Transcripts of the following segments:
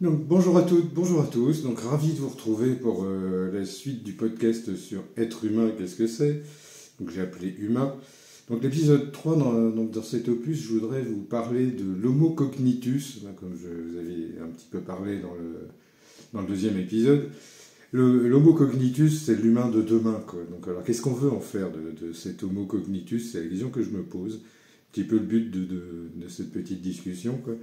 Donc, bonjour à toutes, bonjour à tous. Donc, ravi de vous retrouver pour la suite du podcast sur être humain, qu'est-ce que c'est. Donc, j'ai appelé Humain. Donc, l'épisode 3, dans cet opus, je voudrais vous parler de l'homo cognitus, comme je vous avais un petit peu parlé dans le deuxième épisode. L'homo cognitus, c'est l'humain de demain, quoi. Donc, alors, qu'est-ce qu'on veut en faire de cet homo cognitus? C'est la question que je me pose. Un petit peu le but de cette petite discussion, quoi.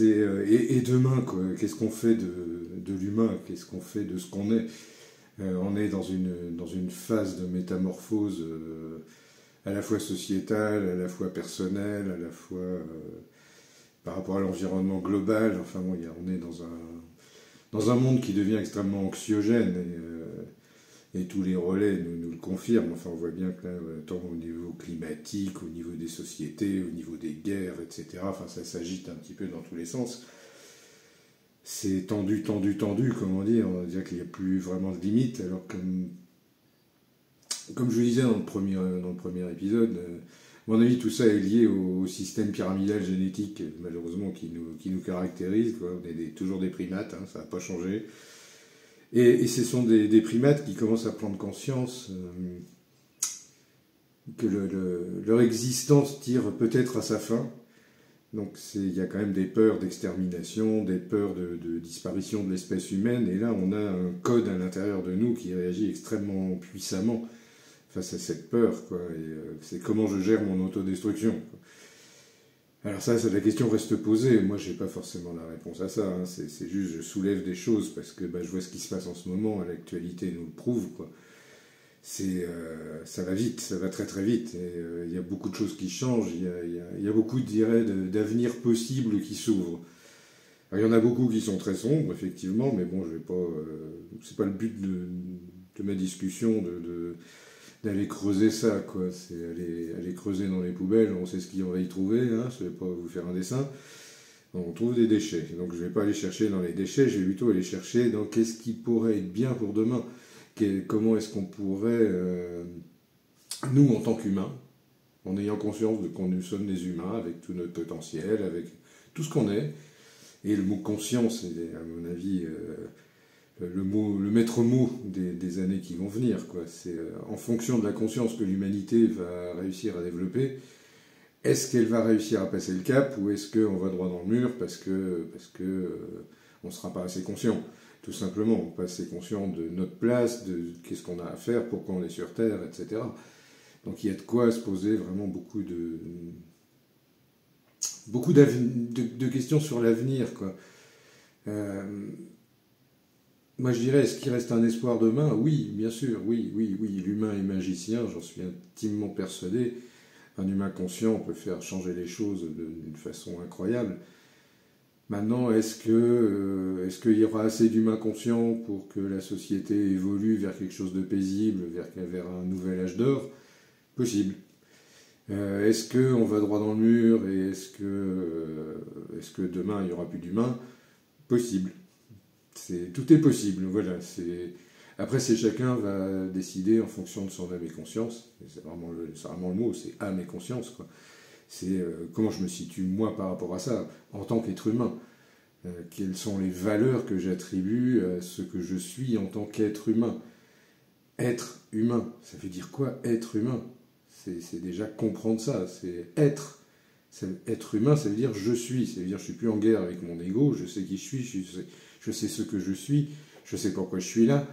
Et demain, quoi, qu'est-ce qu'on fait de l'humain? Qu'est-ce qu'on fait de ce qu'on est? On est dans une phase de métamorphose à la fois sociétale, à la fois personnelle, à la fois par rapport à l'environnement global. Enfin bon, on est dans un monde qui devient extrêmement anxiogène et tous les relais nous le confirment. Enfin, on voit bien que là, tant au niveau climatique, au niveau des sociétés, au niveau des guerres, etc., enfin, ça s'agite un petit peu dans tous les sens. C'est tendu, tendu, tendu, comme on dit. On va dire qu'il n'y a plus vraiment de limite. Alors, comme je vous disais dans le premier épisode, à mon avis, tout ça est lié au système pyramidal génétique, malheureusement, qui nous caractérise, quoi. On est toujours des primates, hein, ça n'a pas changé. Et ce sont des primates qui commencent à prendre conscience que leur existence tire peut-être à sa fin. Donc il y a quand même des peurs d'extermination, des peurs de disparition de l'espèce humaine. Et là, on a un code à l'intérieur de nous qui réagit extrêmement puissamment face à cette peur, quoi. Et c'est comment je gère mon autodestruction, quoi. Alors ça, la question reste posée. Moi, j'ai pas forcément la réponse à ça, hein. C'est juste, je soulève des choses parce que je vois ce qui se passe en ce moment. L'actualité nous le prouve, quoi. Ça va vite, ça va très très vite. Et il y a beaucoup de choses qui changent. Il y a beaucoup, je dirais, d'avenirs possibles qui s'ouvrent. Alors, il y en a beaucoup qui sont très sombres, effectivement, mais bon, je vais pas. C'est pas le but de ma discussion d'aller creuser ça, quoi. C'est aller creuser dans les poubelles, on sait ce qu'on va y trouver, hein. Je vais pas vous faire un dessin. On trouve des déchets. Donc je vais pas aller chercher dans les déchets, je vais plutôt aller chercher dans qu'est-ce qui pourrait être bien pour demain. Comment est-ce qu'on pourrait, nous en tant qu'humains, en ayant conscience de qu'on nous sommes des humains, avec tout notre potentiel, avec tout ce qu'on est, et le mot conscience est, à mon avis, le maître mot des années qui vont venir, quoi. C'est en fonction de la conscience que l'humanité va réussir à développer, est-ce qu'elle va réussir à passer le cap ou est-ce qu'on va droit dans le mur parce que on ne sera pas assez conscient, tout simplement, pas assez conscient de notre place, de qu'est-ce qu'on a à faire, pourquoi on est sur Terre, etc. Donc il y a de quoi se poser vraiment beaucoup de questions sur l'avenir, quoi. Moi je dirais, est-ce qu'il reste un espoir demain? Oui, bien sûr, oui, l'humain est magicien, j'en suis intimement persuadé. Un humain conscient peut faire changer les choses d'une façon incroyable. Maintenant, est-ce qu'il y aura assez d'humains conscients pour que la société évolue vers quelque chose de paisible, vers un nouvel âge d'or? Possible. Est-ce qu'on va droit dans le mur et est-ce que demain il n'y aura plus d'humains? Possible. Tout est possible, voilà. Après, chacun va décider en fonction de son âme et conscience. C'est vraiment le mot, c'est âme et conscience, quoi. C'est comment je me situe, moi, par rapport à ça, en tant qu'être humain. Quelles sont les valeurs que j'attribue à ce que je suis en tant qu'être humain. Être humain, ça veut dire quoi, être humain? C'est déjà comprendre ça, c'est être. Être humain, ça veut dire je suis. Ça veut dire je suis plus en guerre avec mon ego, je sais qui je suis, je sais ce que je suis, je sais pourquoi je suis là.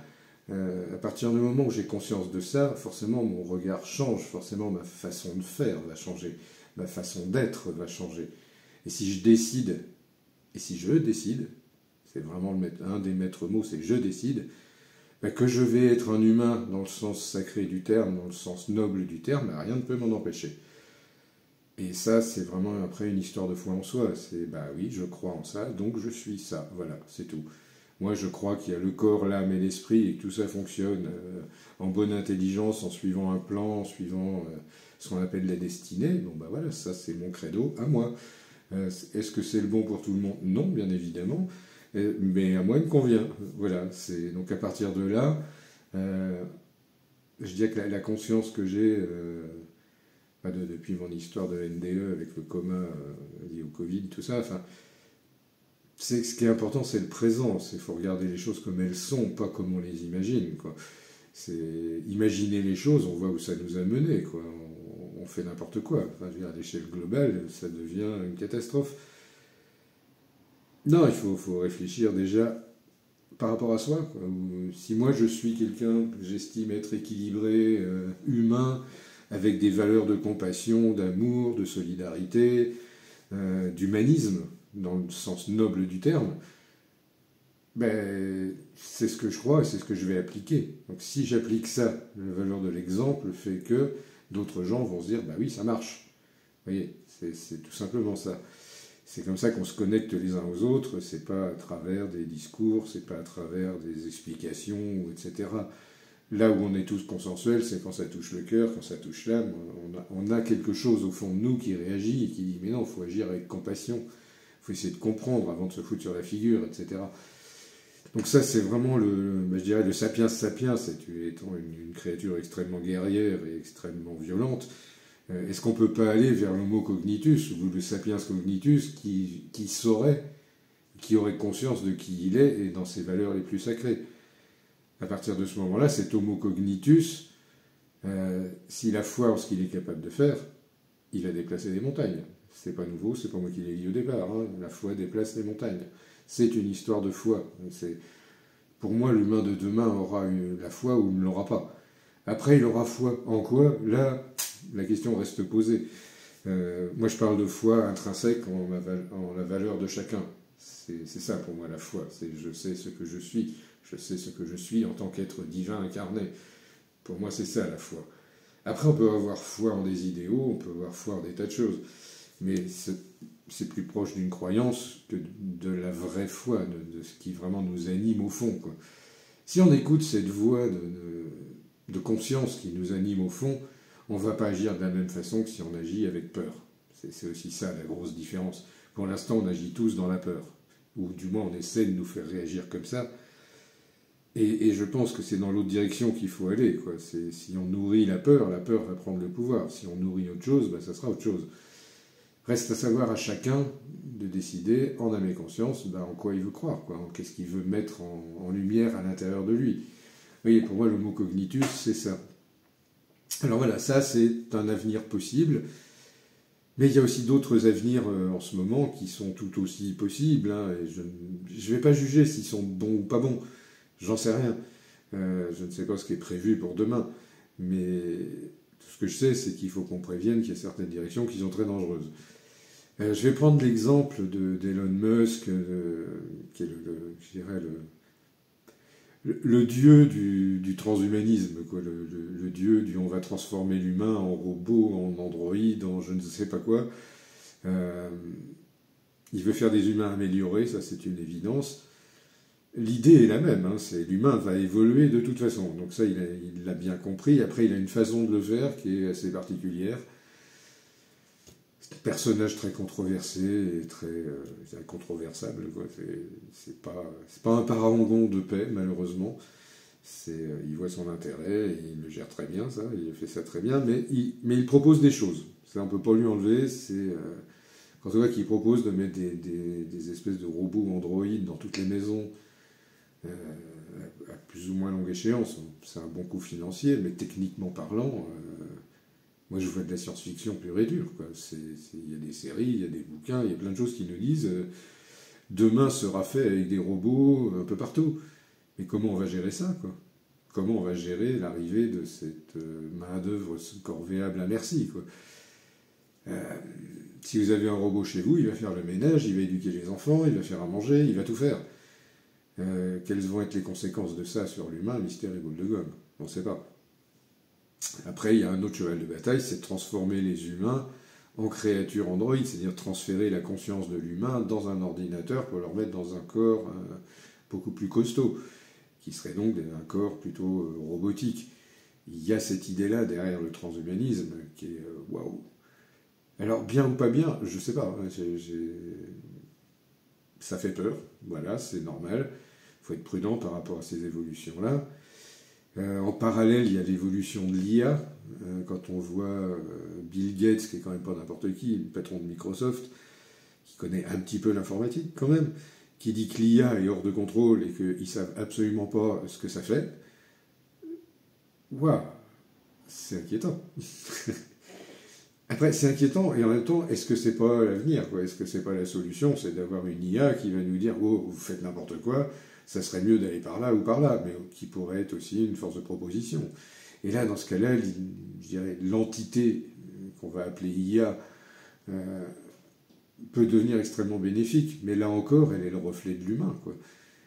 À partir du moment où j'ai conscience de ça, forcément mon regard change, forcément ma façon de faire va changer, ma façon d'être va changer. Et si je décide, c'est vraiment un des maîtres mots, c'est je décide, que je vais être un humain dans le sens sacré du terme, dans le sens noble du terme, rien ne peut m'en empêcher. Et ça, c'est vraiment après une histoire de foi en soi. C'est, oui, je crois en ça, donc je suis ça. Voilà, c'est tout. Moi, je crois qu'il y a le corps, l'âme et l'esprit, et que tout ça fonctionne en bonne intelligence, en suivant un plan, en suivant ce qu'on appelle la destinée. Donc, voilà, ça, c'est mon credo à moi. Est-ce que c'est le bon pour tout le monde? Non, bien évidemment. Mais à moi, il me convient. Voilà, donc à partir de là, je dirais que la conscience que j'ai... depuis mon histoire de NDE avec le coma lié au Covid, tout ça, enfin, c'est ce qui est important, c'est le présent. Il faut regarder les choses comme elles sont, pas comme on les imagine, quoi. C'est imaginer les choses, on voit où ça nous a mené, quoi. On fait n'importe quoi. Enfin, je veux dire, à l'échelle globale, ça devient une catastrophe. Non, il faut réfléchir déjà par rapport à soi, quoi. Si moi je suis quelqu'un que j'estime être équilibré, humain, avec des valeurs de compassion, d'amour, de solidarité, d'humanisme, dans le sens noble du terme, ben, c'est ce que je crois et c'est ce que je vais appliquer. Donc si j'applique ça, la valeur de l'exemple fait que d'autres gens vont se dire, bah oui, ça marche. Vous voyez, c'est tout simplement ça. C'est comme ça qu'on se connecte les uns aux autres, c'est pas à travers des discours, c'est pas à travers des explications, etc. Là où on est tous consensuels, c'est quand ça touche le cœur, quand ça touche l'âme, on a quelque chose au fond de nous qui réagit et qui dit mais non, il faut agir avec compassion, il faut essayer de comprendre avant de se foutre sur la figure, etc. Donc ça c'est vraiment je dirais le sapiens sapiens, c'est étant une créature extrêmement guerrière et extrêmement violente. Est-ce qu'on ne peut pas aller vers l'homo cognitus, ou le sapiens cognitus, qui saurait, qui aurait conscience de qui il est et dans ses valeurs les plus sacrées? À partir de ce moment-là, cet homo cognitus, s'il a foi en ce qu'il est capable de faire, il a déplacé des montagnes. C'est pas nouveau, c'est pas moi qui l'ai dit au départ. Hein. La foi déplace les montagnes. C'est une histoire de foi. Pour moi, l'humain de demain aura la foi ou ne l'aura pas. Après, il aura foi en quoi? Là, la question reste posée. Moi, je parle de foi intrinsèque en la valeur de chacun. C'est ça pour moi la foi. C'est je sais ce que je suis. Je sais ce que je suis en tant qu'être divin incarné. Pour moi, c'est ça la foi. Après, on peut avoir foi en des idéaux, on peut avoir foi en des tas de choses. Mais c'est plus proche d'une croyance que de la vraie foi, de ce qui vraiment nous anime au fond, quoi. Si on écoute cette voix de conscience qui nous anime au fond, on ne va pas agir de la même façon que si on agit avec peur. C'est aussi ça la grosse différence. Pour l'instant, on agit tous dans la peur. Ou du moins, on essaie de nous faire réagir comme ça. Et je pense que c'est dans l'autre direction qu'il faut aller, quoi. Si on nourrit la peur va prendre le pouvoir. Si on nourrit autre chose, ben, ça sera autre chose. Reste à savoir à chacun de décider, en âme et conscience, ben, en quoi il veut croire, quoi. Qu'est-ce qu'il veut mettre en lumière à l'intérieur de lui. Vous voyez, pour moi, le mot cognitus, c'est ça. Alors voilà, ça c'est un avenir possible, mais il y a aussi d'autres avenirs en ce moment qui sont tout aussi possibles, hein, et je ne vais pas juger s'ils sont bons ou pas bons, j'en sais rien. Je ne sais pas ce qui est prévu pour demain, mais tout ce que je sais, c'est qu'il faut qu'on prévienne qu'il y a certaines directions qui sont très dangereuses. Je vais prendre l'exemple d'Elon Musk, qui est je dirais le dieu du transhumanisme, quoi, le dieu du on va transformer l'humain en robot, en androïde, en je ne sais pas quoi. Il veut faire des humains améliorés, ça c'est une évidence. L'idée est la même, hein, c'est l'humain va évoluer de toute façon. Donc ça, il l'a bien compris. Après, il a une façon de le faire qui est assez particulière. C'est un personnage très controversé et très controversable, quoi. C'est pas un parangon de paix, malheureusement. Il voit son intérêt, et il le gère très bien, ça, il fait ça très bien, mais il propose des choses. Ça, on ne peut pas lui enlever. Quand on voit qu'il propose de mettre des espèces de robots androïdes dans toutes les maisons, à plus ou moins longue échéance, c'est un bon coup financier, mais techniquement parlant, moi je vois de la science-fiction pure et dure, quoi. Il y a des séries, il y a des bouquins, il y a plein de choses qui nous disent demain sera fait avec des robots un peu partout. Mais comment on va gérer ça, quoi? Comment on va gérer l'arrivée de cette main-d'œuvre corvéable à merci, quoi? Si vous avez un robot chez vous, il va faire le ménage, il va éduquer les enfants, il va faire à manger, il va tout faire. Quelles vont être les conséquences de ça sur l'humain? Mystère et boule de gomme. On ne sait pas. Après, il y a un autre cheval de bataille, c'est de transformer les humains en créatures androïdes, c'est-à-dire transférer la conscience de l'humain dans un ordinateur pour leur mettre dans un corps beaucoup plus costaud, qui serait donc un corps plutôt robotique. Il y a cette idée-là derrière le transhumanisme qui est waouh. Alors, bien ou pas bien, je ne sais pas. Ça fait peur, voilà, c'est normal. Il faut être prudent par rapport à ces évolutions-là. En parallèle, il y a l'évolution de l'IA. Quand on voit Bill Gates, qui est quand même pas n'importe qui, le patron de Microsoft, qui connaît un petit peu l'informatique quand même, qui dit que l'IA est hors de contrôle et qu'ils ne savent absolument pas ce que ça fait, waouh, c'est inquiétant. Après, c'est inquiétant, et en même temps, est-ce que c'est pas l'avenir, quoi? Est-ce que c'est pas la solution? C'est d'avoir une IA qui va nous dire, oh, vous faites n'importe quoi, ça serait mieux d'aller par là ou par là, mais qui pourrait être aussi une force de proposition. Et là, dans ce cas-là, je dirais, l'entité qu'on va appeler IA peut devenir extrêmement bénéfique, mais là encore, elle est le reflet de l'humain, quoi.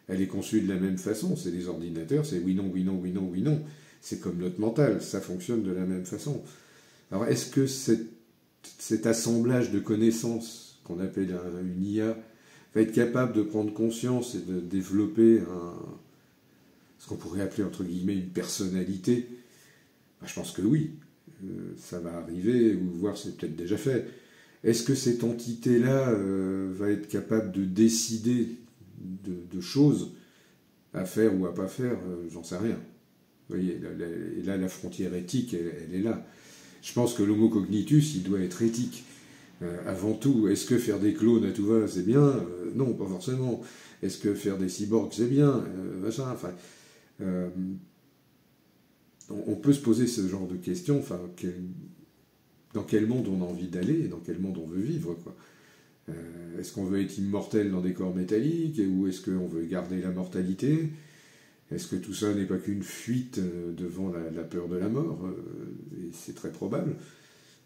Elle est conçue de la même façon, c'est des ordinateurs, c'est oui, non, oui, non, oui, non, oui, non. C'est comme notre mental, ça fonctionne de la même façon. Alors, est-ce que cet assemblage de connaissances qu'on appelle une IA va être capable de prendre conscience et de développer ce qu'on pourrait appeler entre guillemets une personnalité? Je pense que oui, ça va arriver, ou voire c'est peut-être déjà fait. Est-ce que cette entité-là va être capable de décider de choses à faire ou à pas faire? J'en sais rien. Vous voyez, là, la frontière éthique, elle est là. Je pense que l'homo cognitus, il doit être éthique. Avant tout, est-ce que faire des clones à tout va, c'est bien? Non, pas forcément. Est-ce que faire des cyborgs, c'est bien? Machin, enfin... on peut se poser ce genre de questions, enfin, dans quel monde on a envie d'aller et dans quel monde on veut vivre, quoi. Est-ce qu'on veut être immortel dans des corps métalliques ou est-ce qu'on veut garder la mortalité? Est-ce que tout ça n'est pas qu'une fuite devant la peur de la mort? Et c'est très probable.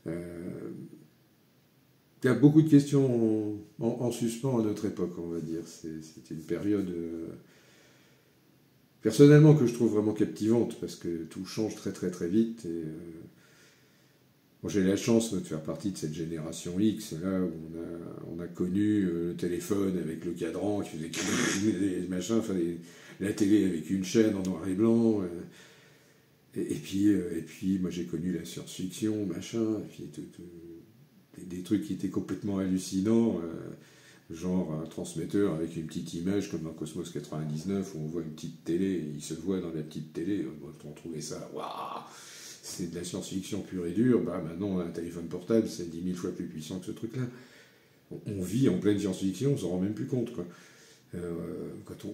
Il y a beaucoup de questions en suspens à notre époque, on va dire. C'est une période... personnellement, que je trouve vraiment captivante, parce que tout change très très très vite. Et, bon, j'ai la chance de faire partie de cette génération X, là où on a connu le téléphone avec le cadran qui faisait des machins, enfin, la télé avec une chaîne en noir et blanc. Et puis, moi j'ai connu la science-fiction, machin, et puis des trucs qui étaient complètement hallucinants. Genre un transmetteur avec une petite image comme dans Cosmos 99 où on voit une petite télé et il se voit dans la petite télé. On trouvait ça, waouh, c'est de la science-fiction pure et dure. Bah maintenant un téléphone portable c'est 10 000 fois plus puissant que ce truc-là. On vit en pleine science-fiction, on s'en rend même plus compte, quoi.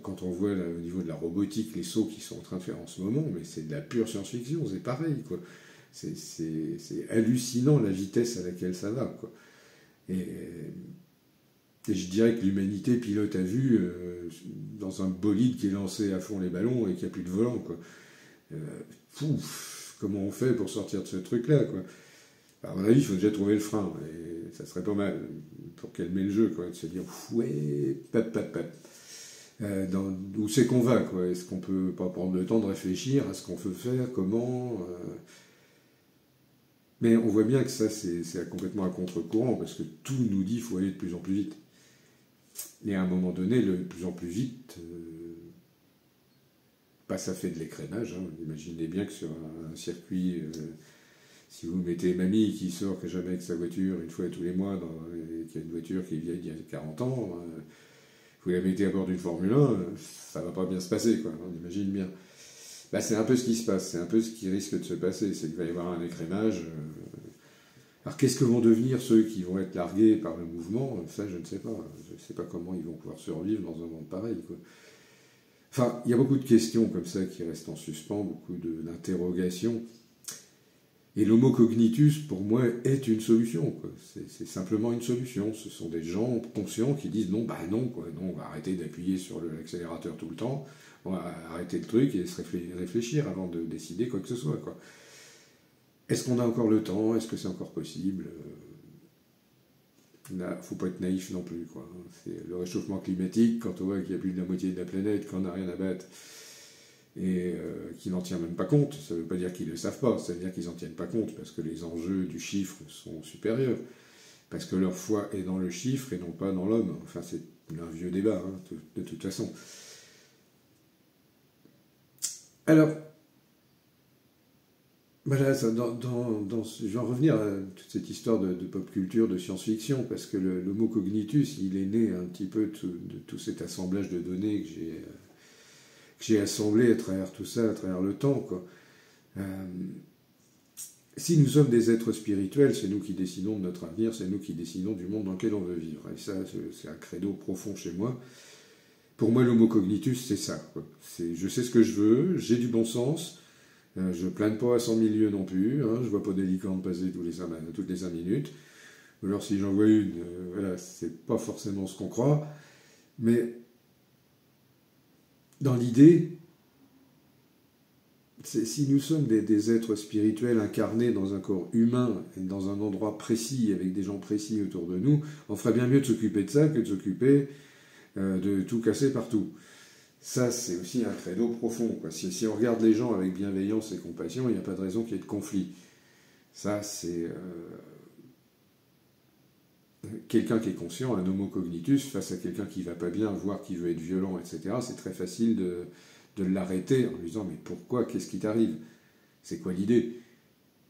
Quand on voit là, au niveau de la robotique les sauts qu'ils sont en train de faire en ce moment, mais c'est de la pure science-fiction, c'est pareil, quoi. C'est hallucinant la vitesse à laquelle ça va, quoi. Et je dirais que l'humanité pilote à vue dans un bolide qui est lancé à fond les ballons et qui n'a plus de volant, quoi. Comment on fait pour sortir de ce truc-là, quoi? À mon avis, il faut déjà trouver le frein, et ça serait pas mal pour calmer le jeu, quoi, de se dire ouais, pap, pap, pap. Où c'est qu'on va, quoi? Est-ce qu'on peut pas prendre le temps de réfléchir à ce qu'on veut faire, comment Mais on voit bien que ça, c'est complètement à contre-courant, parce que tout nous dit qu'il faut aller de plus en plus vite. Et à un moment donné, le de plus en plus vite, ça fait de l'écrémage. Hein. Imaginez bien que sur un circuit, si vous mettez mamie qui sort que jamais avec sa voiture une fois tous les mois, qui a une voiture qui est vieille d'il y a 40 ans, vous la mettez à bord d'une Formule 1, ça va pas bien se passer, quoi. On imagine bien. C'est un peu ce qui se passe, c'est un peu ce qui risque de se passer, c'est qu'il va y avoir un écrémage. Alors qu'est-ce que vont devenir ceux qui vont être largués par le mouvement? Ça, je ne sais pas. Je ne sais pas comment ils vont pouvoir survivre dans un monde pareil, quoi. Enfin, il y a beaucoup de questions comme ça qui restent en suspens, beaucoup d'interrogations. Et l'homo cognitus, pour moi, est une solution, quoi. C'est simplement une solution. Ce sont des gens conscients qui disent non, non, quoi. Non, on va arrêter d'appuyer sur l'accélérateur tout le temps. On va arrêter le truc et se réfléchir avant de décider quoi que ce soit, quoi. Est-ce qu'on a encore le temps? Est-ce que c'est encore possible? Là, faut pas être naïf non plus, quoi. C'est le réchauffement climatique, quand on voit qu'il y a plus de la moitié de la planète, qu'on n'a rien à battre, et qu'ils n'en tiennent même pas compte. Ça ne veut pas dire qu'ils ne le savent pas, ça veut dire qu'ils n'en tiennent pas compte, parce que les enjeux du chiffre sont supérieurs. Parce que leur foi est dans le chiffre et non pas dans l'homme. Enfin, c'est un vieux débat, hein, de toute façon. Alors, voilà, je vais en revenir à toute cette histoire de pop culture, de science-fiction, parce que l'homo cognitus, il est né un petit peu de tout cet assemblage de données que j'ai assemblé à travers tout ça, à travers le temps, quoi. Si nous sommes des êtres spirituels, c'est nous qui décidons de notre avenir, c'est nous qui décidons du monde dans lequel on veut vivre. Et ça, c'est un credo profond chez moi. Pour moi, l'homo cognitus, c'est ça, quoi. Je sais ce que je veux, j'ai du bon sens, je plane pas à 100 000 lieues non plus, hein, je vois pas des licornes passer toutes les 5 minutes. Ou alors si j'en vois une, voilà, c'est pas forcément ce qu'on croit. Mais dans l'idée, si nous sommes des êtres spirituels incarnés dans un corps humain et dans un endroit précis, avec des gens précis autour de nous, on ferait bien mieux de s'occuper de ça que de s'occuper de tout casser partout. Ça, c'est aussi un credo profond, quoi. Si on regarde les gens avec bienveillance et compassion, il n'y a pas de raison qu'il y ait de conflit. Ça, c'est quelqu'un qui est conscient, un homo cognitus, face à quelqu'un qui va pas bien, voire qui veut être violent, etc., c'est très facile de l'arrêter en lui disant « Mais pourquoi? Qu'est-ce qui t'arrive? C'est quoi l'idée?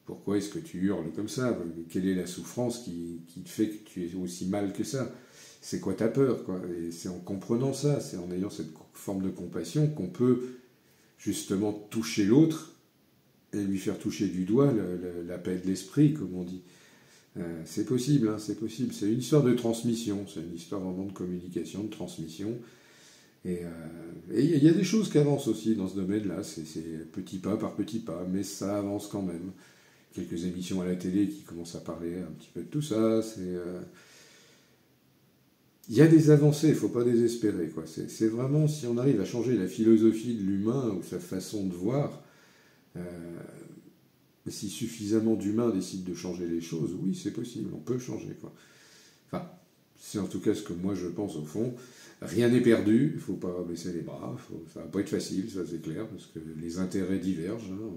Pourquoi est-ce que tu hurles comme ça? Quelle est la souffrance qui te fait que tu es aussi mal que ça? C'est quoi ta peur, quoi ?» Et c'est en comprenant ça, c'est en ayant cette forme de compassion qu'on peut justement toucher l'autre et lui faire toucher du doigt la paix de l'esprit, comme on dit. C'est possible, hein, c'est possible. C'est une histoire de transmission, c'est une histoire vraiment de communication, de transmission. Et il y a des choses qui avancent aussi dans ce domaine-là, c'est petit pas par petit pas, mais ça avance quand même. Quelques émissions à la télé qui commencent à parler un petit peu de tout ça, il y a des avancées, il ne faut pas désespérer, quoi. C'est vraiment, si on arrive à changer la philosophie de l'humain ou sa façon de voir, si suffisamment d'humains décident de changer les choses, oui, c'est possible, on peut changer, quoi. Enfin, c'est en tout cas ce que moi je pense au fond. Rien n'est perdu, il ne faut pas baisser les bras, ça ne va pas être facile, ça c'est clair, parce que les intérêts divergent hein,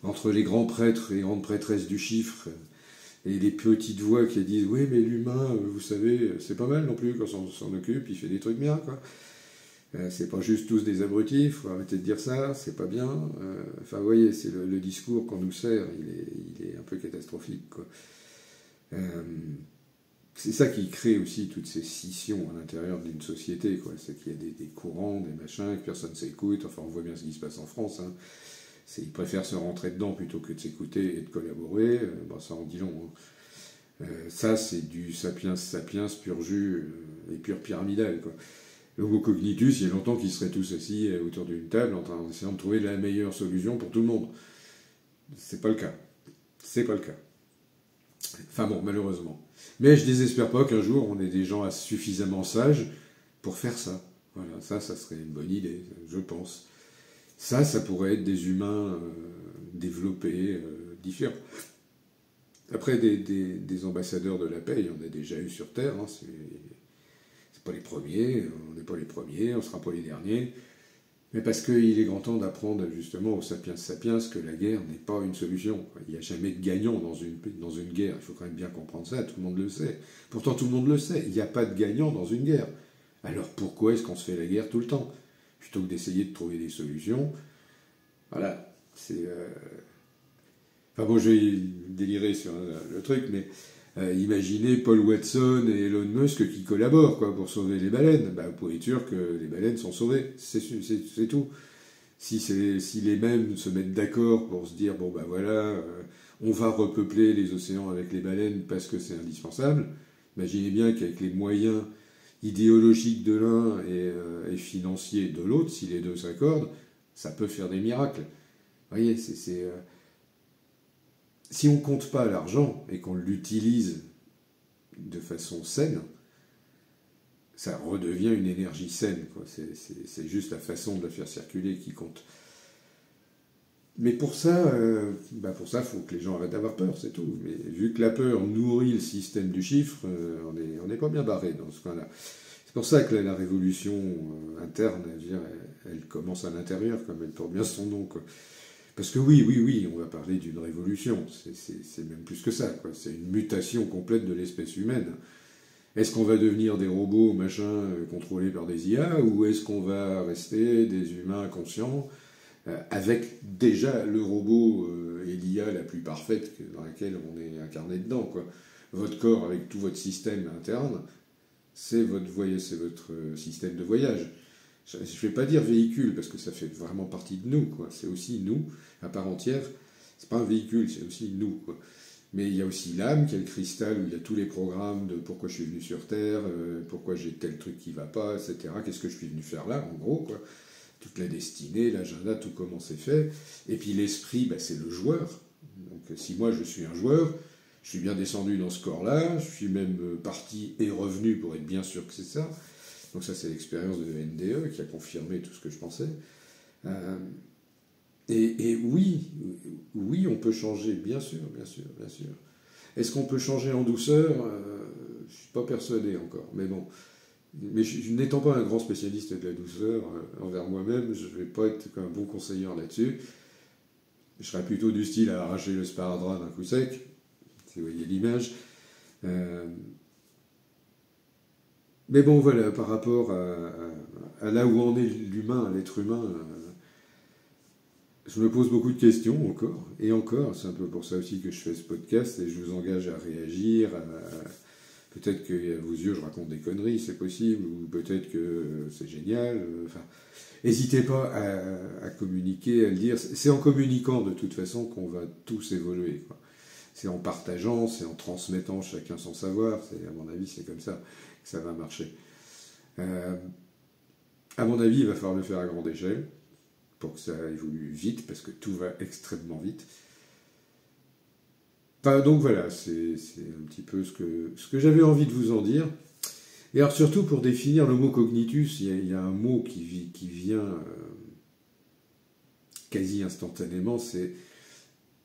entre les grands prêtres et grandes prêtresses du chiffre et les petites voix qui disent « Oui, mais l'humain, vous savez, c'est pas mal non plus quand on s'en occupe, il fait des trucs bien, quoi. C'est pas juste tous des abrutis, il faut arrêter de dire ça, c'est pas bien. » Enfin, vous voyez, c'est le discours qu'on nous sert, il est un peu catastrophique, quoi. C'est ça qui crée aussi toutes ces scissions à l'intérieur d'une société, quoi. C'est qu'il y a des courants, des machins, que personne ne s'écoute. Enfin, on voit bien ce qui se passe en France. Hein. Ils préfèrent se rentrer dedans plutôt que de s'écouter et de collaborer. Ça en dit long. Hein. Ça, c'est du sapiens pur jus et pur pyramidal, quoi. L'homo cognitus, il y a longtemps qu'ils seraient tous assis autour d'une table en essayant de trouver la meilleure solution pour tout le monde. C'est pas le cas. C'est pas le cas. Enfin bon, malheureusement. Mais je désespère pas qu'un jour on ait des gens suffisamment sages pour faire ça. Voilà, ça serait une bonne idée, je pense. Ça pourrait être des humains développés, différents. Après, des ambassadeurs de la paix, il y en a déjà eu sur Terre. Hein, c'est pas les premiers, on n'est pas les premiers, on sera pas les derniers. Mais parce qu'il est grand temps d'apprendre justement aux sapiens que la guerre n'est pas une solution. Il n'y a jamais de gagnant dans une guerre. Il faut quand même bien comprendre ça, tout le monde le sait. Pourtant tout le monde le sait, il n'y a pas de gagnant dans une guerre. Alors pourquoi est-ce qu'on se fait la guerre tout le temps? Plutôt que d'essayer de trouver des solutions. Voilà, c'est... Enfin bon, je vais délirer sur le truc, mais imaginez Paul Watson et Elon Musk qui collaborent quoi, pour sauver les baleines. Vous pouvez être sûr que les baleines sont sauvées, c'est tout. Si les mêmes se mettent d'accord pour se dire, bon voilà, on va repeupler les océans avec les baleines parce que c'est indispensable, imaginez bien qu'avec les moyens idéologiques de l'un et financiers de l'autre, si les deux s'accordent, ça peut faire des miracles. Vous voyez, si on ne compte pas l'argent et qu'on l'utilise de façon saine, ça redevient une énergie saine, quoi. C'est juste la façon de la faire circuler qui compte. Mais pour ça, il faut que les gens arrêtent d'avoir peur, c'est tout. Mais vu que la peur nourrit le système du chiffre, on n'est pas bien barré dans ce cas-là. C'est pour ça que la révolution interne, elle commence à l'intérieur, comme elle porte bien son nom, quoi. Parce que oui, on va parler d'une révolution, c'est même plus que ça, quoi. C'est une mutation complète de l'espèce humaine. Est-ce qu'on va devenir des robots, contrôlés par des IA, ou est-ce qu'on va rester des humains conscients, avec déjà le robot et l'IA la plus parfaite dans laquelle on est incarné dedans, quoi. Votre corps avec tout votre système interne, c'est votre système de voyage. Je ne vais pas dire véhicule, parce que ça fait vraiment partie de nous, quoi. C'est aussi nous, à part entière. C'est pas un véhicule, c'est aussi nous, quoi. Mais il y a aussi l'âme, qui est le cristal, où il y a tous les programmes de pourquoi je suis venu sur Terre, pourquoi j'ai tel truc qui va pas, etc. Qu'est-ce que je suis venu faire là, en gros, quoi. Toute la destinée, l'agenda, tout comment c'est fait. Et puis l'esprit, bah, c'est le joueur. Donc si moi je suis un joueur, je suis bien descendu dans ce corps-là, je suis même parti et revenu pour être bien sûr que c'est ça. Donc ça, c'est l'expérience de NDE qui a confirmé tout ce que je pensais. Euh, et oui, oui, on peut changer, bien sûr, bien sûr, bien sûr. Est-ce qu'on peut changer en douceur? Je ne suis pas persuadé encore, mais bon. Mais n'étant pas un grand spécialiste de la douceur envers moi-même, je ne vais pas être un bon conseiller là-dessus. Je serais plutôt du style à arracher le sparadrap d'un coup sec, si vous voyez l'image. Euh, mais bon, voilà, par rapport à là où en est l'humain, l'être humain, je me pose beaucoup de questions encore, et encore, c'est un peu pour ça aussi que je fais ce podcast, et je vous engage à réagir, peut-être qu'à vos yeux je raconte des conneries, c'est possible, ou peut-être que c'est génial, enfin, n'hésitez pas à communiquer, à le dire, c'est en communiquant de toute façon qu'on va tous évoluer, quoi. C'est en partageant, c'est en transmettant chacun son savoir, à mon avis c'est comme ça que ça va marcher. Euh, à mon avis il va falloir le faire à grande échelle, pour que ça évolue vite, parce que tout va extrêmement vite. Enfin, donc voilà, c'est un petit peu ce que j'avais envie de vous en dire. Et alors surtout pour définir le mot cognitus, il y a un mot qui vient quasi instantanément, c'est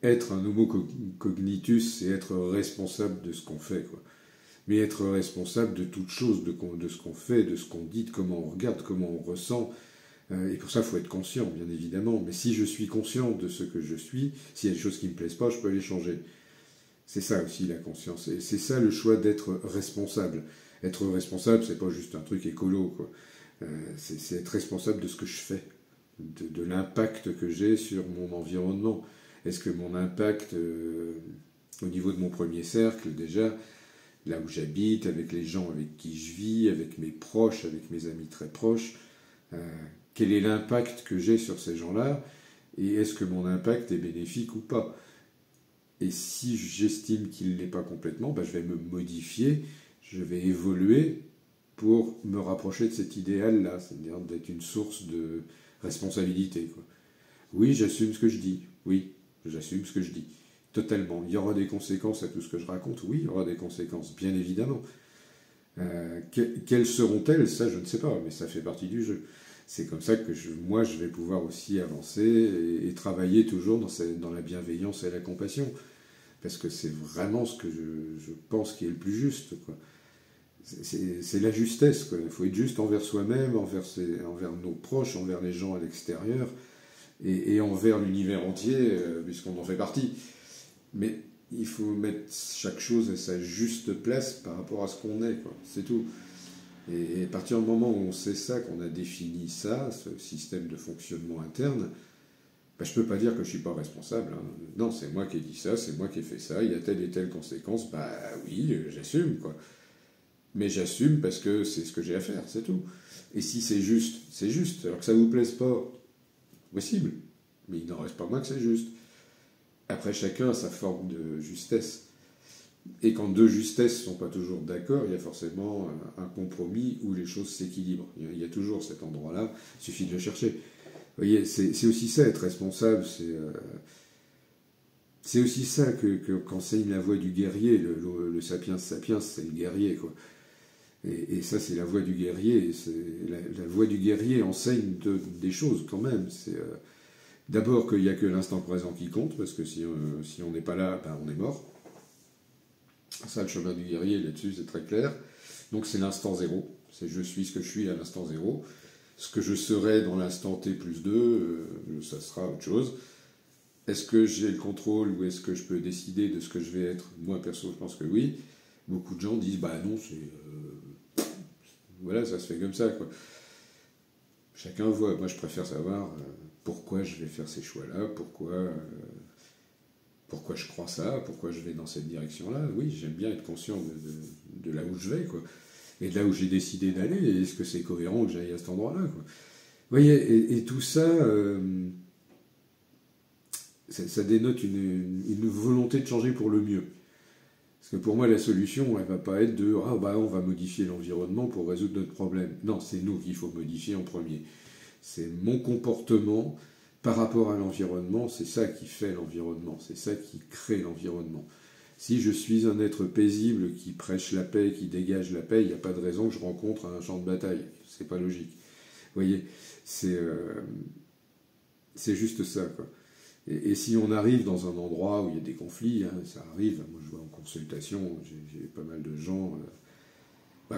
être un homo cognitus, c'est être responsable de ce qu'on fait, quoi. Mais être responsable de toute chose, de ce qu'on fait, de ce qu'on dit, de comment on regarde, comment on ressent. Et pour ça, il faut être conscient, bien évidemment. Mais si je suis conscient de ce que je suis, s'il y a des choses qui ne me plaisent pas, je peux les changer. C'est ça aussi la conscience. Et c'est ça le choix d'être responsable. Être responsable, c'est pas juste un truc écolo, quoi. C'est être responsable de ce que je fais, de l'impact que j'ai sur mon environnement. Est-ce que mon impact, au niveau de mon premier cercle, déjà, là où j'habite, avec les gens avec qui je vis, avec mes proches, avec mes amis très proches, quel est l'impact que j'ai sur ces gens-là, et est-ce que mon impact est bénéfique ou pas? Et si j'estime qu'il ne l'est pas complètement, ben je vais me modifier, je vais évoluer pour me rapprocher de cet idéal-là, c'est-à-dire d'être une source de responsabilité, quoi. Oui, j'assume ce que je dis, oui, j'assume ce que je dis, totalement. Il y aura des conséquences à tout ce que je raconte, oui, il y aura des conséquences, bien évidemment. Quelles seront-elles? Ça, je ne sais pas, mais ça fait partie du jeu. C'est comme ça que moi, je vais pouvoir aussi avancer et travailler toujours dans la bienveillance et la compassion. Parce que c'est vraiment ce que je pense qui est le plus juste, quoi. C'est la justesse, quoi. Il faut être juste envers soi-même, envers nos proches, envers les gens à l'extérieur, et envers l'univers entier, puisqu'on en fait partie. Mais il faut mettre chaque chose à sa juste place par rapport à ce qu'on est, quoi. C'est tout. Et à partir du moment où on sait ça, qu'on a défini ça, ce système de fonctionnement interne, ben, je ne peux pas dire que je ne suis pas responsable, hein. Non, c'est moi qui ai dit ça, c'est moi qui ai fait ça, il y a telle et telle conséquence, bah oui, j'assume, quoi. Mais j'assume parce que c'est ce que j'ai à faire, c'est tout. Et si c'est juste, c'est juste. Alors que ça ne vous plaise pas, possible. Mais il n'en reste pas moins que c'est juste. Après, chacun a sa forme de justesse. Et quand deux justesses ne sont pas toujours d'accord, il y a forcément un compromis où les choses s'équilibrent. Il y a toujours cet endroit-là, il suffit de le chercher. Vous voyez, c'est aussi ça, être responsable, c'est aussi ça qu'enseigne la voie du guerrier. Le sapiens sapiens, c'est le guerrier, quoi. Et ça, c'est la voie du guerrier. La voie du guerrier enseigne des choses, quand même. D'abord qu'il n'y a que l'instant présent qui compte, parce que si on n'est pas là, ben on est mort. Ça, le chemin du guerrier, là-dessus, c'est très clair. Donc c'est l'instant zéro. C'est je suis ce que je suis à l'instant zéro. Ce que je serai dans l'instant T plus 2, ça sera autre chose. Est-ce que j'ai le contrôle ou est-ce que je peux décider de ce que je vais être? Moi, perso, je pense que oui. Beaucoup de gens disent, bah non, voilà, ça se fait comme ça, quoi. Chacun voit. Moi, je préfère savoir pourquoi je vais faire ces choix-là, pourquoi je crois ça, pourquoi je vais dans cette direction-là. Oui, j'aime bien être conscient de là où je vais, quoi. Et de là où j'ai décidé d'aller, est-ce que c'est cohérent que j'aille à cet endroit-là, quoi. Vous voyez, et tout ça, ça dénote une volonté de changer pour le mieux. Parce que pour moi, la solution, elle ne va pas être de ah bah on va modifier l'environnement pour résoudre notre problème. Non, c'est nous qu'il faut modifier en premier. C'est mon comportement par rapport à l'environnement, c'est ça qui fait l'environnement, c'est ça qui crée l'environnement. Si je suis un être paisible qui prêche la paix, qui dégage la paix, il n'y a pas de raison que je rencontre un champ de bataille. C'est pas logique. Vous voyez, c'est juste ça, quoi. Et si on arrive dans un endroit où il y a des conflits, hein, ça arrive, moi je vois en consultation, j'ai pas mal de gens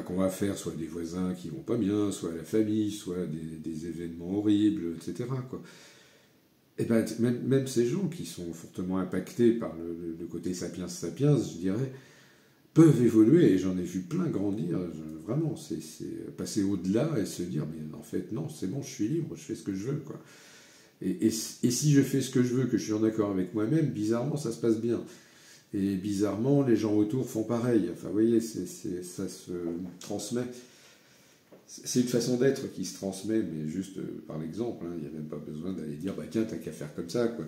qu'on va faire soit des voisins qui vont pas bien, soit la famille, soit des événements horribles, etc., quoi. Et ben, même ces gens qui sont fortement impactés par le côté sapiens, je dirais, peuvent évoluer, et j'en ai vu plein grandir, vraiment, c'est passer au-delà et se dire, mais en fait, non, c'est bon, je suis libre, je fais ce que je veux, quoi. Et si je fais ce que je veux, que je suis en accord avec moi-même, bizarrement, ça se passe bien. Et bizarrement, les gens autour font pareil. Enfin, vous voyez, ça se transmet. C'est une façon d'être qui se transmet, mais juste par l'exemple. Hein. Il n'y a même pas besoin d'aller dire, bah tiens, t'as qu'à faire comme ça, quoi.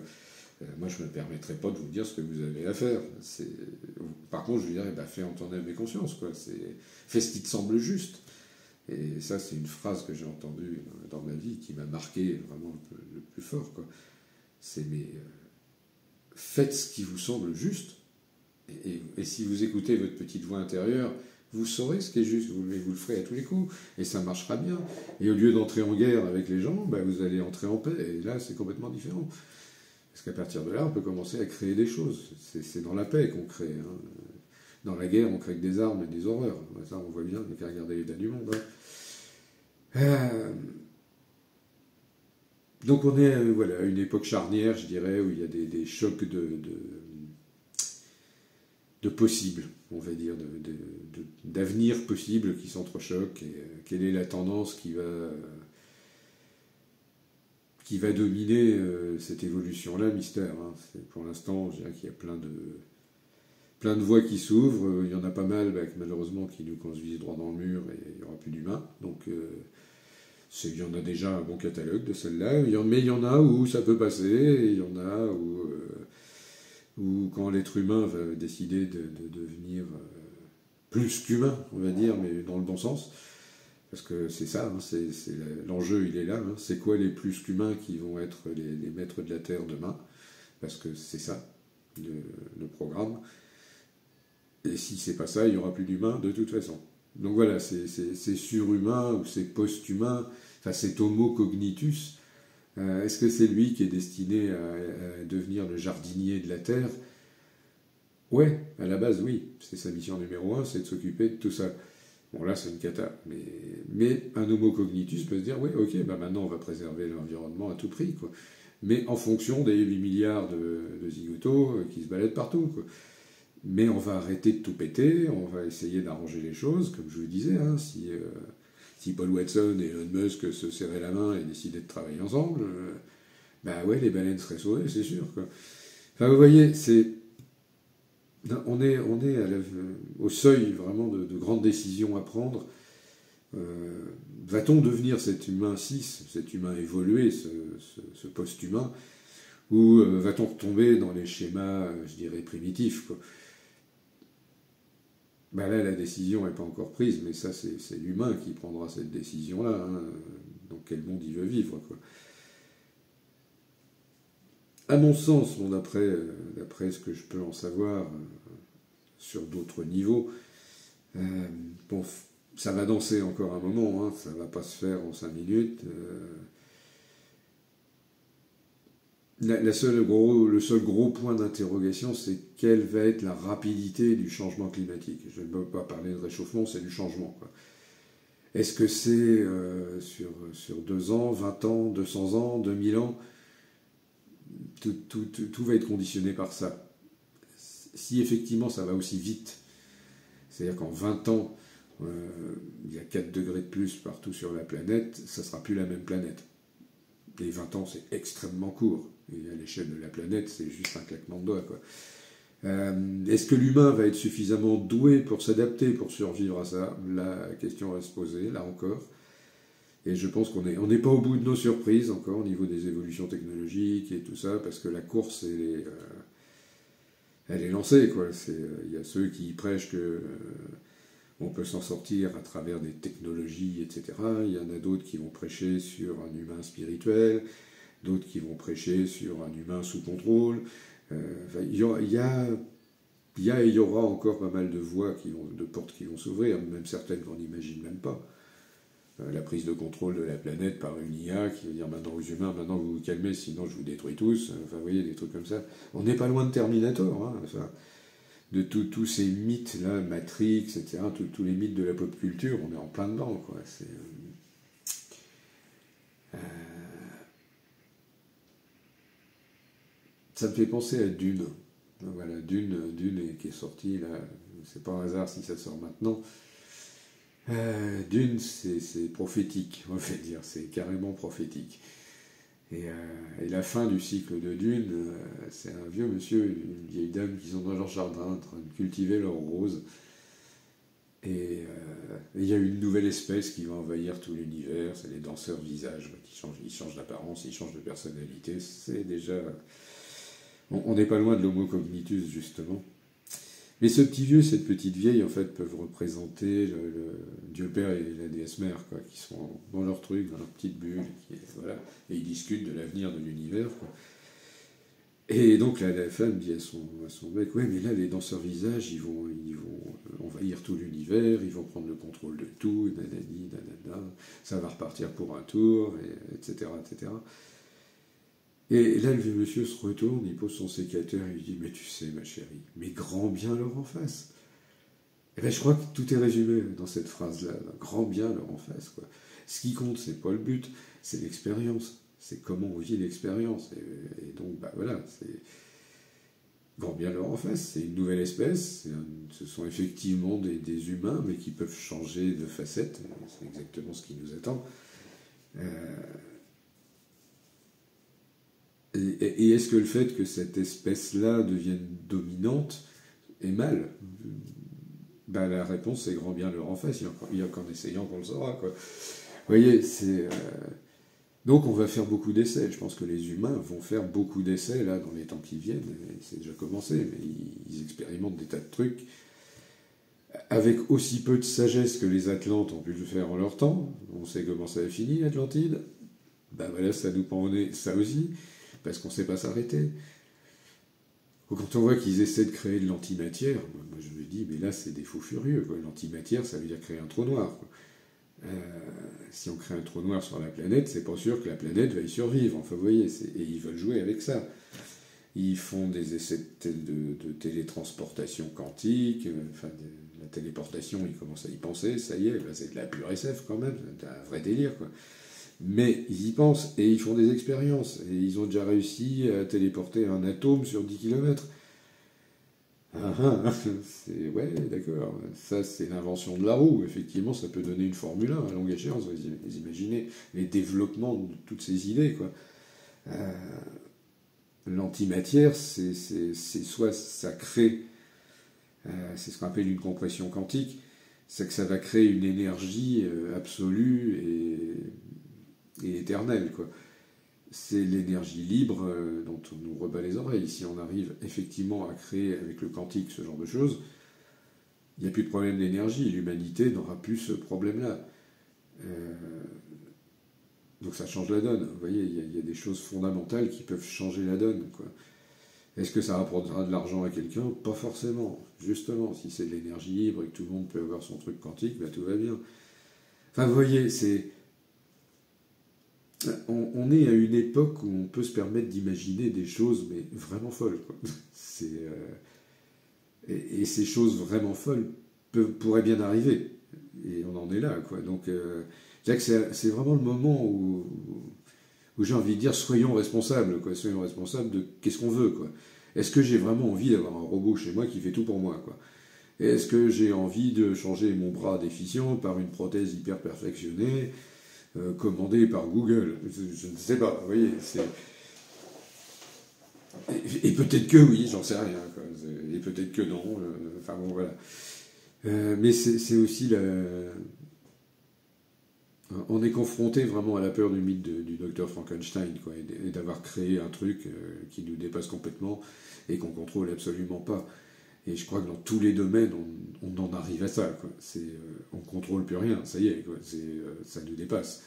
Moi, je ne me permettrai pas de vous dire ce que vous avez à faire. Par contre, je vous dirais, bah, fais en ton âme et conscience, quoi. Fais ce qui te semble juste. Et ça, c'est une phrase que j'ai entendue dans ma vie qui m'a marqué vraiment le plus fort, quoi. C'est, mais faites ce qui vous semble juste. Et si vous écoutez votre petite voix intérieure, vous saurez ce qui est juste, vous le ferez à tous les coups, et ça marchera bien. Et au lieu d'entrer en guerre avec les gens, bah, vous allez entrer en paix, et là, c'est complètement différent. Parce qu'à partir de là, on peut commencer à créer des choses. C'est dans la paix qu'on crée. Hein. Dans la guerre, on crée que des armes et des horreurs. Ça, on voit bien, il n'y a qu'à regarder l'état du monde. Hein. Donc on est voilà, à une époque charnière, je dirais, où il y a des chocs de possibles, on va dire, d'avenir possible qui s'entrechoquent. Et quelle est la tendance qui va dominer cette évolution-là, mystère. Hein. Pour l'instant, je dirais qu'il y a plein de voies qui s'ouvrent. Il y en a pas mal, malheureusement, qui nous conduisent droit dans le mur et il n'y aura plus d'humains. Donc, il y en a déjà un bon catalogue de celles-là. Mais il y en a où ça peut passer, et il y en a où quand l'être humain va décider de devenir plus qu'humain, on va dire, mais dans le bon sens. Parce que c'est ça, hein, l'enjeu il est là. Hein. C'est quoi les plus qu'humains qui vont être les maîtres de la Terre demain? Parce que c'est ça, le programme. Et si c'est pas ça, il n'y aura plus d'humains de toute façon. Donc voilà, c'est surhumain ou c'est post-humain, enfin c'est homo cognitus. Est-ce que c'est lui qui est destiné à devenir le jardinier de la Terre? Ouais, à la base, oui. C'est sa mission numéro 1, c'est de s'occuper de tout ça. Bon, là, c'est une cata. Mais un homo cognitus peut se dire, oui, ok, maintenant, on va préserver l'environnement à tout prix, quoi. Mais en fonction des 8 milliards de zigotos qui se baladent partout, quoi. Mais on va arrêter de tout péter, on va essayer d'arranger les choses, comme je vous disais, hein, si Paul Watson et Elon Musk se serraient la main et décidaient de travailler ensemble, ouais, les baleines seraient sauvées, c'est sûr, quoi. Enfin, vous voyez, on est au seuil vraiment de grandes décisions à prendre. Va-t-on devenir cet humain cis, cet humain évolué, ce post-humain, ou va-t-on retomber dans les schémas, je dirais, primitifs, quoi. Là, la décision n'est pas encore prise, mais ça, c'est l'humain qui prendra cette décision-là. Hein. Dans quel monde il veut vivre, quoi. À mon sens, d'après ce que je peux en savoir sur d'autres niveaux, ça va danser encore un moment, hein, ça ne va pas se faire en 5 minutes. Le seul gros point d'interrogation, c'est quelle va être la rapidité du changement climatique. Je ne peux pas parler de réchauffement, c'est du changement, quoi. Est-ce que c'est sur 2 ans, 20 ans, 200 ans, 2000 ans? Tout va être conditionné par ça. Si effectivement ça va aussi vite, c'est-à-dire qu'en 20 ans, il y a 4 degrés de plus partout sur la planète, ça ne sera plus la même planète. Et 20 ans, c'est extrêmement court. Et à l'échelle de la planète, c'est juste un claquement de doigts, quoi. Est-ce que l'humain va être suffisamment doué pour s'adapter, pour survivre à ça? La question reste posée, là encore. Et je pense qu'on n'est pas au bout de nos surprises encore au niveau des évolutions technologiques et tout ça, parce que la course, elle est lancée, quoi. Il y a ceux qui prêchent que on peut s'en sortir à travers des technologies, etc. Il y en a d'autres qui vont prêcher sur un humain spirituel, d'autres qui vont prêcher sur un humain sous contrôle. Enfin, il y aura encore pas mal de voies, de portes qui vont s'ouvrir, même certaines qu'on n'imagine même pas. La prise de contrôle de la planète par une IA qui va dire maintenant aux humains, maintenant vous vous calmez, sinon je vous détruis tous. Enfin, vous voyez, des trucs comme ça. On n'est pas loin de Terminator, hein, enfin, de tous ces mythes-là, Matrix, etc., tous les mythes de la pop culture, on est en plein dedans, quoi. Ça me fait penser à Dune. Voilà, Dune qui est sorti, là, c'est pas un hasard si ça sort maintenant. Dune, c'est prophétique, on va dire, c'est carrément prophétique. Et la fin du cycle de Dune, c'est un vieux monsieur, une vieille dame qui sont dans leur jardin en train de cultiver leurs roses. Et il y a une nouvelle espèce qui va envahir tout l'univers, c'est les danseurs visages, ils changent d'apparence, ils changent de personnalité, c'est déjà... On n'est pas loin de l'homo cognitus, justement. Mais ce petit vieux, cette petite vieille, en fait, peuvent représenter le Dieu Père et la déesse Mère, quoi, qui sont dans leur truc, dans leur petite bulle, voilà, et ils discutent de l'avenir de l'univers, quoi. Et donc là, la femme dit à son mec, ouais, mais là, les danseurs visages, ils vont envahir tout l'univers, ils vont prendre le contrôle de tout, nanani, nanana, ça va repartir pour un tour, etc., etc. Et là, le vieux monsieur se retourne, il pose son sécateur, et il dit, mais tu sais, ma chérie, mais grand bien leur en face. Et bien, je crois que tout est résumé dans cette phrase-là, grand bien leur en face, quoi. Ce qui compte, c'est pas le but, c'est l'expérience. C'est comment on vit l'expérience. Et donc, bah voilà, c'est grand bien leur en face. C'est une nouvelle espèce. Ce sont effectivement des humains, mais qui peuvent changer de facette. C'est exactement ce qui nous attend. Et est-ce que le fait que cette espèce-là devienne dominante est mal? Ben, la réponse, c'est grand bien leur en face. Il n'y a qu'en essayant qu'on le saura, quoi. Vous voyez, c'est... Donc on va faire beaucoup d'essais. Je pense que les humains vont faire beaucoup d'essais là dans les temps qui viennent. C'est déjà commencé, mais ils expérimentent des tas de trucs avec aussi peu de sagesse que les Atlantes ont pu le faire en leur temps. On sait comment ça a fini, l'Atlantide. Ben voilà, ça nous prend au nez, ça aussi, parce qu'on ne sait pas s'arrêter. Quand on voit qu'ils essaient de créer de l'antimatière, moi je me dis, mais là c'est des fous furieux, quoi. L'antimatière, ça veut dire créer un trou noir, quoi. Si on crée un trou noir sur la planète, c'est pas sûr que la planète va y survivre. Enfin, vous voyez, et ils veulent jouer avec ça. Ils font des essais de télétransportation quantique, enfin, la téléportation, ils commencent à y penser, ça y est, là, c'est de la pure SF quand même, c'est un vrai délire, quoi. Mais ils y pensent, et ils font des expériences, et ils ont déjà réussi à téléporter un atome sur 10 km. Ouais, d'accord. Ça, c'est l'invention de la roue. Effectivement, ça peut donner une Formule 1 à longue échéance. Vous imaginez les développements de toutes ces idées, quoi. L'antimatière, c'est soit ça crée, c'est ce qu'on appelle une compression quantique, c'est que ça va créer une énergie absolue et éternelle, quoi. C'est l'énergie libre dont on nous rebat les oreilles. Si on arrive effectivement à créer avec le quantique ce genre de choses, il n'y a plus de problème d'énergie. L'humanité n'aura plus ce problème-là. Donc ça change la donne. Vous voyez, il y a des choses fondamentales qui peuvent changer la donne, quoi. Est-ce que ça rapportera de l'argent à quelqu'un? Pas forcément. Justement, si c'est de l'énergie libre et que tout le monde peut avoir son truc quantique, bah, tout va bien. Enfin, vous voyez, c'est... On est à une époque où on peut se permettre d'imaginer des choses, mais vraiment folles, quoi. Et ces choses vraiment folles pourraient bien arriver. Et on en est là, quoi. Donc, c'est vraiment le moment où j'ai envie de dire, soyons responsables, quoi. Soyons responsables de qu'est-ce qu'on veut, quoi. Est-ce que j'ai vraiment envie d'avoir un robot chez moi qui fait tout pour moi, quoi? Est-ce que j'ai envie de changer mon bras déficient par une prothèse hyper perfectionnée commandé par Google? Je ne sais pas, vous voyez, et peut-être que oui, j'en sais rien, quoi. Et peut-être que non, enfin bon, voilà. Mais c'est aussi On est confronté vraiment à la peur du mythe du docteur Frankenstein, quoi, et d'avoir créé un truc qui nous dépasse complètement et qu'on contrôle absolument pas. Et je crois que dans tous les domaines, on en arrive à ça, quoi. On contrôle plus rien, ça y est, quoi. Ça nous dépasse.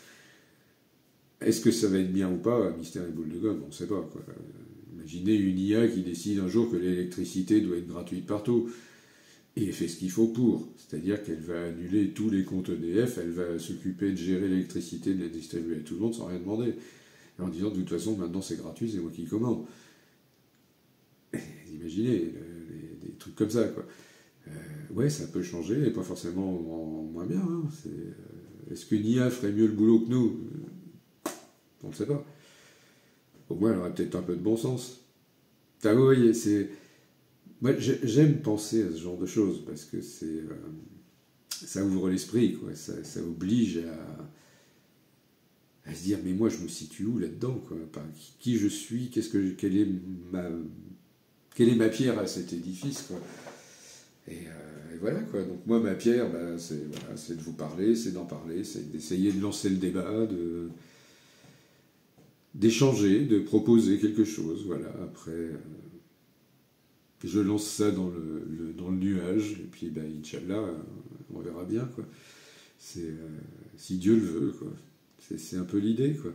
Est-ce que ça va être bien ou pas, mystère et boule de gomme, on ne sait pas, quoi. Imaginez une IA qui décide un jour que l'électricité doit être gratuite partout. Et elle fait ce qu'il faut pour. C'est-à-dire qu'elle va annuler tous les comptes EDF, elle va s'occuper de gérer l'électricité, de la distribuer à tout le monde sans rien demander. Et en disant, de toute façon, maintenant c'est gratuit, c'est moi qui commande. Imaginez, des trucs comme ça, quoi. Ouais, ça peut changer, et pas forcément en moins bien. Hein. Est-ce qu'une IA ferait mieux le boulot que nous? On ne sait pas. Au moins, elle aurait peut-être un peu de bon sens. Ah oui, oui, c'est... Moi, j'aime penser à ce genre de choses, parce que ça ouvre l'esprit, quoi. Ça oblige à se dire, mais moi, je me situe où là-dedans, quoi. Enfin, qui je suis, quelle est ma pierre à cet édifice, quoi. Et voilà, quoi. Donc moi, ma pierre, bah, c'est de vous parler, c'est d'en parler, c'est d'essayer de lancer le débat, d'échanger, de proposer quelque chose, voilà. Après, je lance ça dans le nuage, et puis, bah, Inch'Allah, on verra bien, quoi. Si Dieu le veut, quoi. C'est un peu l'idée, quoi.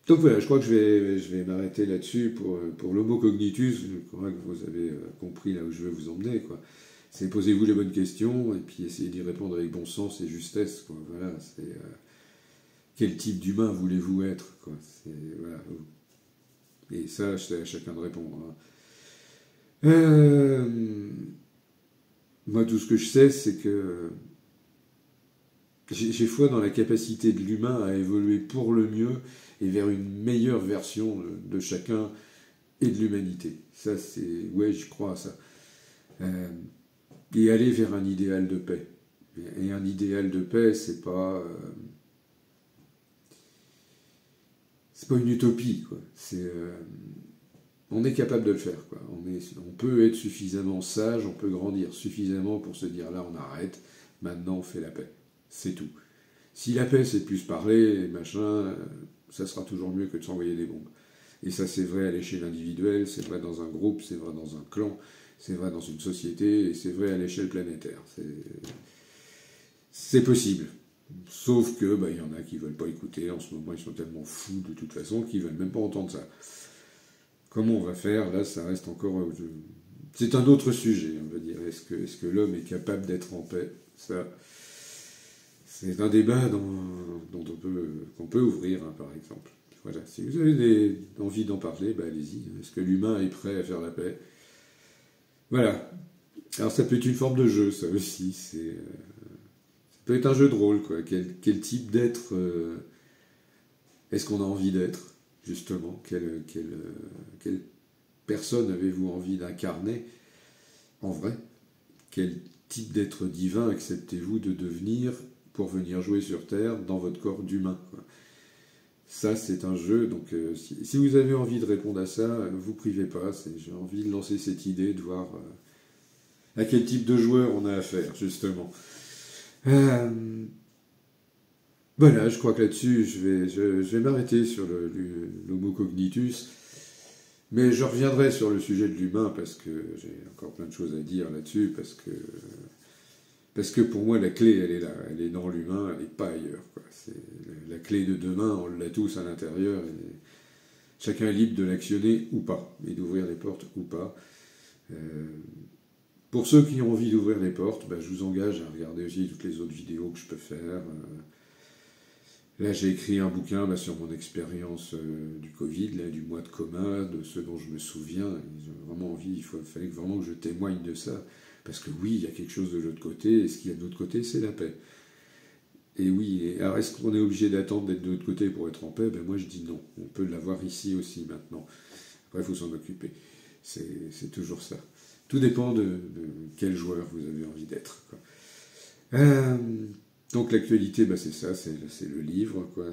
Donc voilà, je crois que je vais m'arrêter là-dessus pour l'homo cognitus. Je crois que vous avez compris là où je veux vous emmener, quoi. C'est posez-vous les bonnes questions et puis essayez d'y répondre avec bon sens et justesse, quoi. Voilà, quel type d'humain voulez-vous être, quoi. Voilà. Et ça, c'est à chacun de répondre. Hein. Moi, tout ce que je sais, c'est que j'ai foi dans la capacité de l'humain à évoluer pour le mieux et vers une meilleure version de chacun et de l'humanité. Ça, ouais, je crois à ça. Et aller vers un idéal de paix. Et un idéal de paix, c'est pas une utopie, quoi. On est capable de le faire, quoi. On peut être suffisamment sage, on peut grandir suffisamment pour se dire là, on arrête, maintenant on fait la paix. C'est tout. Si la paix, c'est de plus parler, machin, ça sera toujours mieux que de s'envoyer des bombes. Et ça, c'est vrai à l'échelle individuelle, c'est vrai dans un groupe, c'est vrai dans un clan, c'est vrai dans une société, et c'est vrai à l'échelle planétaire. C'est possible. Sauf que, bah, y en a qui veulent pas écouter, en ce moment, ils sont tellement fous de toute façon qu'ils veulent même pas entendre ça. Comment on va faire? Là, ça reste encore... C'est un autre sujet, on va dire. Est-ce que l'homme est capable d'être en paix? Ça... C'est un débat qu'on peut ouvrir, hein, par exemple. Voilà. Si vous avez envie d'en parler, bah, allez-y. Est-ce que l'humain est prêt à faire la paix? Voilà. Alors ça peut être une forme de jeu, ça aussi. Ça peut être un jeu de rôle, quoi. Quel type d'être est-ce qu'on a envie d'être, justement? Quelle personne avez-vous envie d'incarner, en vrai? Quel type d'être divin acceptez-vous de devenir pour venir jouer sur Terre dans votre corps d'humain, quoi. Ça, c'est un jeu, donc si vous avez envie de répondre à ça, ne vous privez pas. J'ai envie de lancer cette idée, de voir à quel type de joueur on a affaire, justement. Voilà, je crois que là-dessus, je vais m'arrêter sur l'homo cognitus, mais je reviendrai sur le sujet de l'humain, parce que j'ai encore plein de choses à dire là-dessus, parce que pour moi, la clé, elle est là, elle est dans l'humain, elle n'est pas ailleurs, quoi. La clé de demain, on l'a tous à l'intérieur, et chacun est libre de l'actionner ou pas, et d'ouvrir les portes ou pas. Pour ceux qui ont envie d'ouvrir les portes, bah, je vous engage à regarder aussi toutes les autres vidéos que je peux faire. Là, j'ai écrit un bouquin là, sur mon expérience du Covid, là, du mois de coma, de ce dont je me souviens. J'ai vraiment envie, fallait vraiment que je témoigne de ça. Parce que oui, il y a quelque chose de l'autre côté, et ce qu'il y a de l'autre côté, c'est la paix. Et oui, alors est-ce qu'on est obligé d'attendre d'être de l'autre côté pour être en paix? Ben moi je dis non, on peut l'avoir ici aussi maintenant. Après, il faut s'en occuper. C'est toujours ça. Tout dépend de quel joueur vous avez envie d'être, quoi. Donc l'actualité, ben c'est ça, c'est le livre, quoi.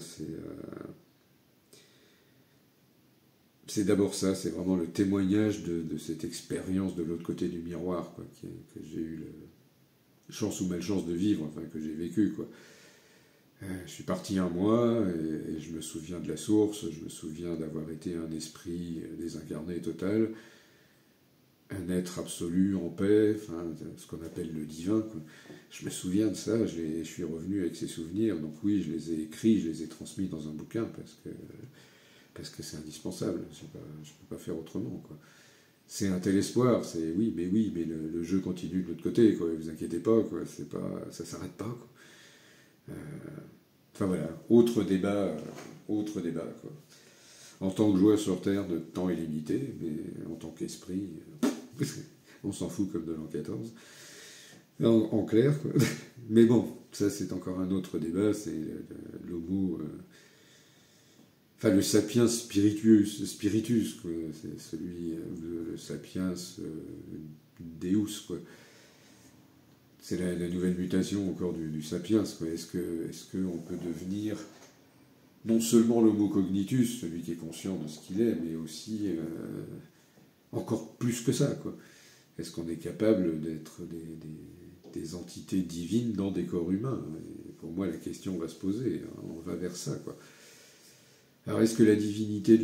C'est d'abord ça, c'est vraiment le témoignage de cette expérience de l'autre côté du miroir, quoi, que j'ai eu chance ou malchance de vivre, enfin que j'ai vécu, quoi. Je suis parti un mois et je me souviens de la source, je me souviens d'avoir été un esprit désincarné total, un être absolu en paix, enfin ce qu'on appelle le divin, quoi. Je me souviens de ça, je suis revenu avec ces souvenirs, donc oui, je les ai écrits, je les ai transmis dans un bouquin parce que c'est indispensable, je peux pas faire autrement, quoi. C'est un tel espoir, c'est oui, mais le jeu continue de l'autre côté, quoi. Vous inquiétez pas, quoi. C'est pas, ça s'arrête pas, quoi. Enfin voilà, autre débat, quoi. En tant que joueur sur Terre, notre temps est limité, mais en tant qu'esprit, on s'en fout comme de l'an 14. En clair, quoi. Mais bon, ça c'est encore un autre débat, c'est l'homo. Enfin, le sapiens spiritus, quoi. C'est celui, le sapiens deus, quoi. C'est la nouvelle mutation encore du sapiens, quoi. Est-ce qu'on peut devenir non seulement l'homo cognitus, celui qui est conscient de ce qu'il est, mais aussi encore plus que ça, quoi. Est-ce qu'on est capable d'être des entités divines dans des corps humains? Et pour moi, la question va se poser. On va vers ça, quoi. Alors, est-ce que la divinité de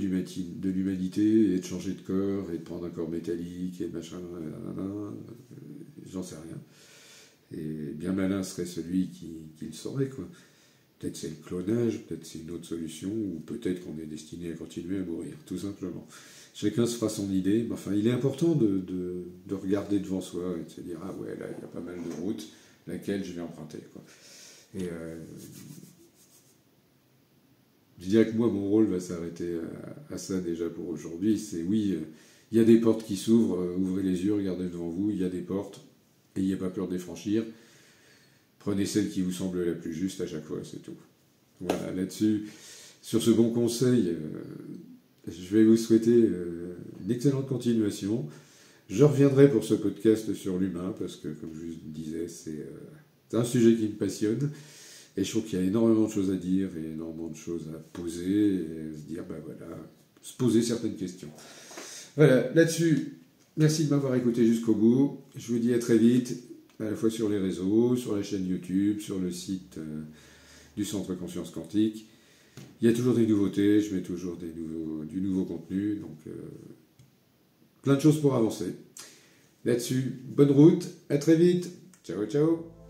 l'humanité est de changer de corps, et de prendre un corps métallique, et de machin, j'en sais rien. Et bien malin serait celui qui le saurait, quoi. Peut-être c'est le clonage, peut-être c'est une autre solution, ou peut-être qu'on est destiné à continuer à mourir, tout simplement. Chacun se fera son idée, mais enfin, il est important de regarder devant soi et de se dire « Ah ouais, là, il y a pas mal de routes, laquelle je vais emprunter, quoi. » Et je dirais que moi, mon rôle va s'arrêter à ça déjà pour aujourd'hui. C'est oui, il y a des portes qui s'ouvrent, ouvrez les yeux, regardez devant vous, il y a des portes, et n'ayez pas peur de les franchir. Prenez celle qui vous semble la plus juste à chaque fois, c'est tout. Voilà, là-dessus, sur ce bon conseil, je vais vous souhaiter une excellente continuation. Je reviendrai pour ce podcast sur l'humain, parce que, comme je vous disais, c'est un sujet qui me passionne. Et je trouve qu'il y a énormément de choses à dire et énormément de choses à poser et se dire, ben voilà, se poser certaines questions. Voilà, là-dessus, merci de m'avoir écouté jusqu'au bout. Je vous dis à très vite, à la fois sur les réseaux, sur la chaîne YouTube, sur le site du Centre Conscience Quantique. Il y a toujours des nouveautés, je mets toujours du nouveau contenu, donc plein de choses pour avancer. Là-dessus, bonne route, à très vite, ciao ciao.